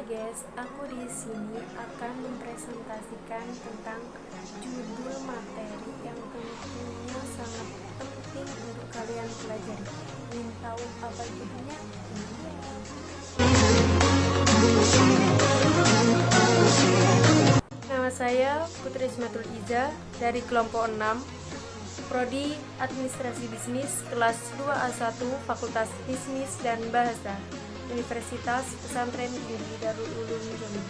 guys, aku di sini akan mempresentasikan tentang judul materi yang tentunya sangat penting untuk kalian pelajari. Ingin tahu apa judulnya? Nama saya Putri Ismatul Iza dari kelompok 6, Prodi Administrasi Bisnis kelas 2A1 Fakultas Bisnis dan Bahasa, Universitas Pesantren Tinggi Darul Ulum Jambi.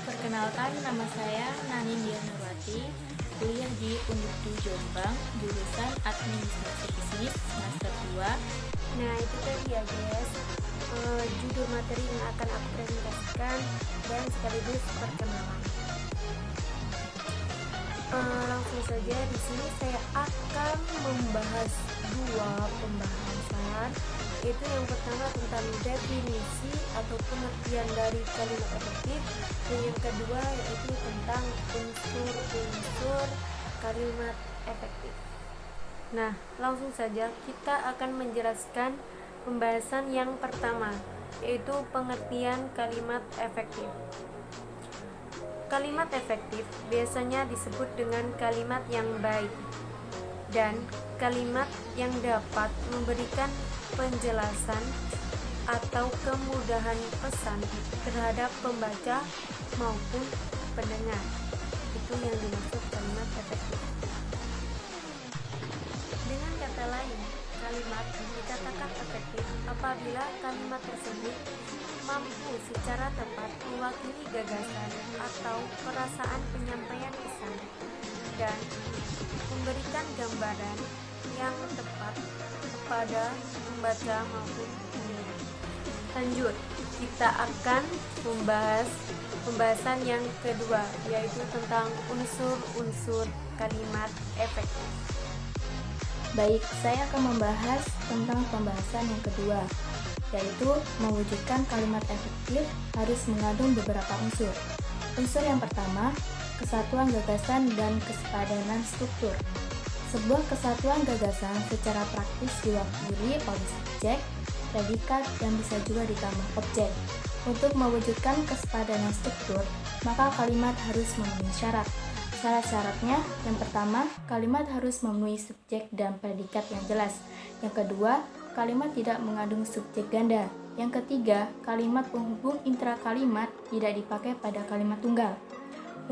Perkenalkan, nama saya Nani Dianawati, kuliah di Undip Jombang, jurusan Administrasi Bisnis semester 2. Nah, itu tadi ya guys, judul materi yang akan aku presentasikan dan sekaligus perkenalan. Langsung saja, di sini saya akan membahas dua pembahasan, yaitu yang pertama tentang definisi atau pengertian dari kalimat efektif, dan yang kedua yaitu tentang unsur-unsur kalimat efektif. Nah, langsung saja kita akan menjelaskan pembahasan yang pertama, yaitu pengertian kalimat efektif. Kalimat efektif biasanya disebut dengan kalimat yang baik dan kalimat yang dapat memberikan penjelasan atau kemudahan pesan terhadap pembaca maupun pendengar. Itu yang dimaksud kalimat efektif. Dengan kata lain, kalimat dikatakan efektif apabila kalimat tersebut mampu secara tepat mewakili gagasan atau perasaan penyampaian pesan dan memberikan gambaran yang tepat kepada pembaca maupun pendengar. Lanjut, kita akan membahas pembahasan yang kedua, yaitu tentang unsur-unsur kalimat efektif. Baik, saya akan membahas tentang pembahasan yang kedua, yaitu mewujudkan kalimat efektif harus mengandung beberapa unsur. Unsur yang pertama, kesatuan gagasan dan kesepadanan struktur. Sebuah kesatuan gagasan secara praktis diwakili oleh subjek, predikat, dan bisa juga ditambah objek. Untuk mewujudkan kesepadanan struktur, maka kalimat harus memenuhi syarat. Syarat-syaratnya, yang pertama, kalimat harus memenuhi subjek dan predikat yang jelas. Yang kedua, kalimat tidak mengandung subjek ganda. Yang ketiga, kalimat penghubung intrakalimat tidak dipakai pada kalimat tunggal.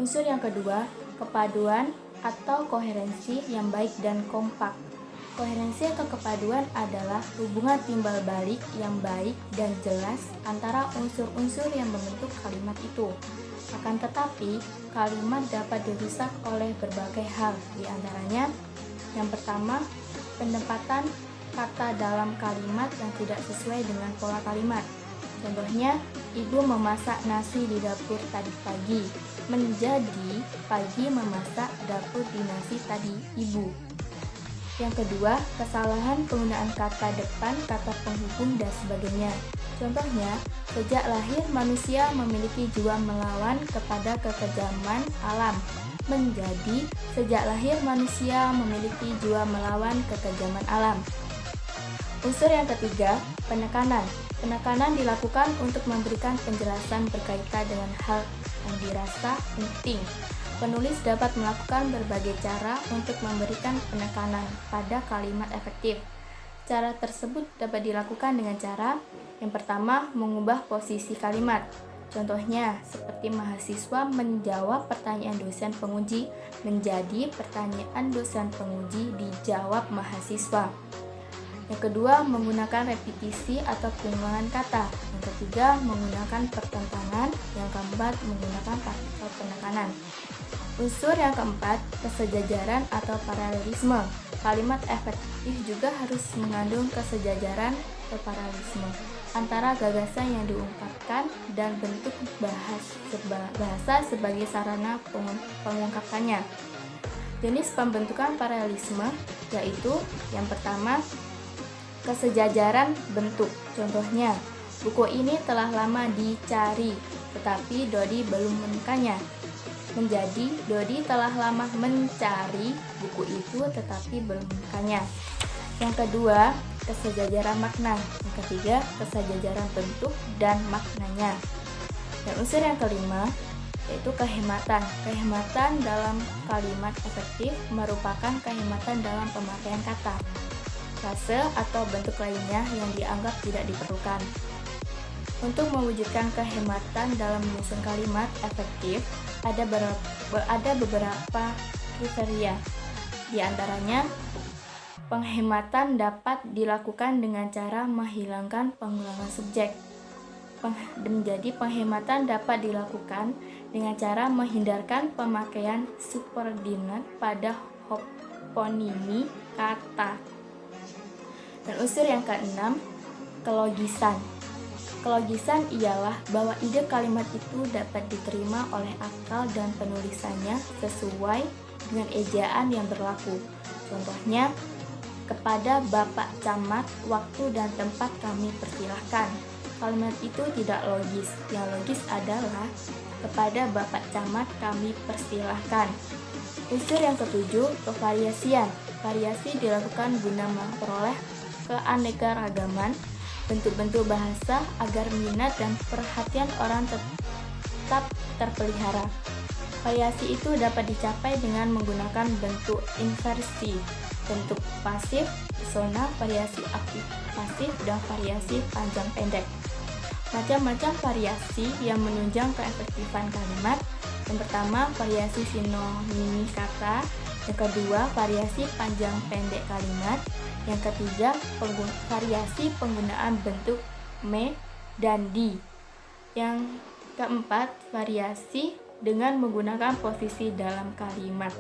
Unsur yang kedua, kepaduan atau koherensi yang baik dan kompak. Koherensi atau kepaduan adalah hubungan timbal balik yang baik dan jelas antara unsur-unsur yang membentuk kalimat itu. Akan tetapi, kalimat dapat dirusak oleh berbagai hal, di antaranya yang pertama, penempatan kata dalam kalimat yang tidak sesuai dengan pola kalimat. Contohnya, ibu memasak nasi di dapur tadi pagi, menjadi pagi memasak dapur di nasi tadi ibu. Yang kedua, kesalahan penggunaan kata depan, kata penghubung, dan sebagainya. Contohnya, sejak lahir manusia memiliki jiwa melawan kepada kekejaman alam, menjadi sejak lahir manusia memiliki jiwa melawan kekejaman alam. Unsur yang ketiga, penekanan. Penekanan dilakukan untuk memberikan penjelasan berkaitan dengan hal yang dirasa penting. Penulis dapat melakukan berbagai cara untuk memberikan penekanan pada kalimat efektif. Cara tersebut dapat dilakukan dengan cara yang pertama, mengubah posisi kalimat. Contohnya, seperti mahasiswa menjawab pertanyaan dosen penguji menjadi pertanyaan dosen penguji dijawab mahasiswa. Yang kedua, menggunakan repetisi atau pengulangan kata. Yang ketiga, menggunakan pertentangan. Yang keempat, menggunakan partikel penekanan. Unsur yang keempat, kesejajaran atau paralelisme. Kalimat efektif juga harus mengandung kesejajaran atau paralelisme antara gagasan yang diungkapkan dan bentuk bahasa sebagai sarana pengungkapannya. Jenis pembentukan paralelisme yaitu yang pertama, kesejajaran bentuk. Contohnya, buku ini telah lama dicari, tetapi Dodi belum menemukannya. Menjadi, Dodi telah lama mencari buku itu, tetapi belum menemukannya. Yang kedua, kesejajaran makna. Yang ketiga, kesejajaran bentuk dan maknanya. Dan unsur yang kelima yaitu kehematan. Kehematan dalam kalimat efektif merupakan kehematan dalam pemakaian kata, frase, atau bentuk lainnya yang dianggap tidak diperlukan. Untuk mewujudkan kehematan dalam menyusun kalimat efektif, ada beberapa kriteria. Di antaranya, penghematan dapat dilakukan dengan cara menghilangkan pengulangan subjek. Jadi penghematan dapat dilakukan dengan cara menghindarkan pemakaian subordinat pada hoponimi kata. Dan unsur yang keenam, kelogisan. Kelogisan ialah bahwa ide kalimat itu dapat diterima oleh akal dan penulisannya sesuai dengan ejaan yang berlaku. Contohnya, kepada Bapak Camat, waktu dan tempat kami persilahkan. Kalimat itu tidak logis. Yang logis adalah kepada Bapak Camat kami persilahkan. Unsur yang ketujuh, kevariasian. Variasi dilakukan guna memperoleh keanekaragaman bentuk-bentuk bahasa agar minat dan perhatian orang tetap terpelihara. Variasi itu dapat dicapai dengan menggunakan bentuk inversi, bentuk pasif, persona, variasi aktif pasif, dan variasi panjang pendek. Macam-macam variasi yang menunjang keefektifan kalimat. Yang pertama, variasi sinonimi kata. Yang kedua, variasi panjang pendek kalimat. Yang ketiga, variasi penggunaan bentuk me dan di. Yang keempat, variasi dengan menggunakan posisi dalam kalimat.